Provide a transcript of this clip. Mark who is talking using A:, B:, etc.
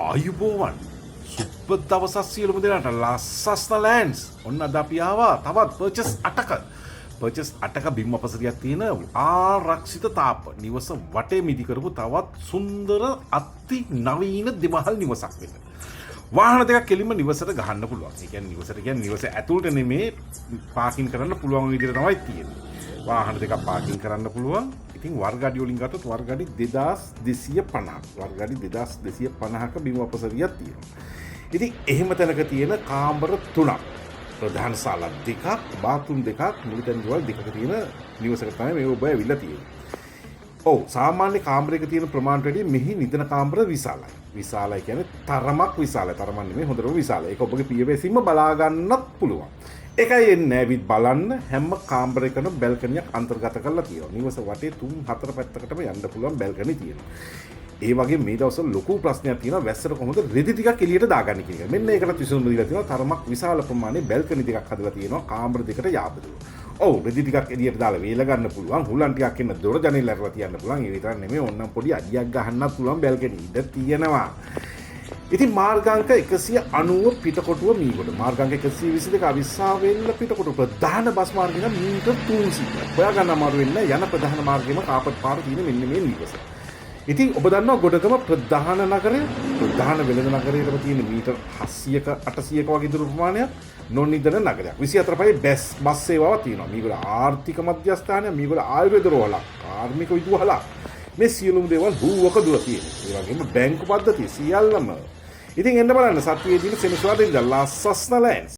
A: ආයුබෝවන් සුපර් දවසක් සියලුම දෙනාට ලස්සස්න ලෑන්ඩ්ස් ඔන්න අද අපි ආවා තවත් පර්චස් 8ක බිම් අපසරියක් තියෙන ආරක්ෂිත තාප නිවස වටේ මිදි කරපු තවත් සුන්දර අති නවීන දෙමහල් නිවසක් වෙන්න. වාහන දෙකක් කෙලින්ම නිවසට ගහන්න පුළුවන්. ඒ කියන්නේ නිවසට කියන්නේ නිවස ඇතුළට නෙමේ පාකින් කරන්න පුළුවන් විදිහට තමයි තියෙන්නේ. වාහන දෙකක් පාකින් කරන්න පුළුවන්. ඉතින් වර්ගඩි වලින් ගත්තොත් වර්ගඩි 2250ක් වර්ගඩි 2250ක බිම අපසරියක් තියෙනවා. ඉතින් එහෙම තැනක තියෙන කාමර 3ක් ප්‍රධාන ශාලා දෙකක් බාත්රූම් දෙකක් මුලිතැන් ගෙවල් දෙකක තියෙන නිවසක තමයි මේ ඔබ ඇවිල්ලා තියෙන්නේ. ඔව් සාමාන්‍ය කාමරයක තියෙන ප්‍රමාණයට වැඩිය මෙහි නිදන කාමර විශාලයි. විශාලයි කියන්නේ තරමක් විශාලයි. තරමක් නෙමෙයි හොඳටම විශාලයි. ඒක ඔබගේ පියවැසින්ම බලා ගන්නත් පුළුවන්. ඒකයි එන්නේ ඇවිත් බලන්න හැම කාමරයකම බැල්කනියක් අන්තර්ගත කරලා තියෙනවා. නිවස වටේ 3-4 පැත්තකටම යන්න පුළුවන් බැල්කනි තියෙනවා. ඒ වගේ මේ දවස්වල ලොකු ප්‍රශ්නයක් තියෙනවා වැස්සට කොහොමද රෙදි ටිකක් එළියට දාගන්නේ කියන එක. මෙන්න ඒකට විසඳුම දීලා තියෙනවා. තරමක් විශාල ප්‍රමාණයේ බැල්කනි දෙකක් හදලා තියෙනවා කාමර දෙකට යාබදුව. ඔව් රෙදි ටිකක් එළියට දාලා වේල ගන්න පුළුවන්. හුලන් ටිකක් එන්න දොර ජනෙල් ඇරලා තියන්න පුළුවන්. ඒ විතරක් නෙමෙයි ඕන්නම් පොඩි අඩියක් ගහන්නත් පුළුවන් බැල්කනි ඉඳ තියෙනවා. ඉතින් මාර්ගාංක 190 පිටකොටුව මීගොඩ මාර්ගාංක 122 අවිස්සාවෙල්ල පිටකොටුව ප්‍රධාන බස් මාර්ගය නම් මීටර් 300ක්. හොයා ගන්න අමාරු වෙන්නේ යන ප්‍රධාන මාර්ගෙම කාපට් පාර තියෙන මෙන්න මේ නිවස. ඉතින් ඔබ දන්නවා ගොඩගම ප්‍රධාන නගරය ප්‍රධාන වෙළඳ නගරයේම තියෙන මීටර් 700ක 800ක වගේ දුර ප්‍රමාණයක් නොනිදන නගරයක්. 24 පහේ බස් සේවාවක් තියෙනවා. මීගොඩ ආර්ථික මධ්‍යස්ථානය මීගොඩ ආයුර්වේද රෝහලක් කාර්මික විදුහලක් මේ සියලුම දේවල් හුවක දුර තියෙනවා. ඒ වගේම බැංකු පද්ධතිය සියල්ලම. ඉතින් එන්න බලන්න සත්‍යයේ දින සෙනසුරාදා ඉඳලා ලස්සස්න ලෑන්ඩ්ස්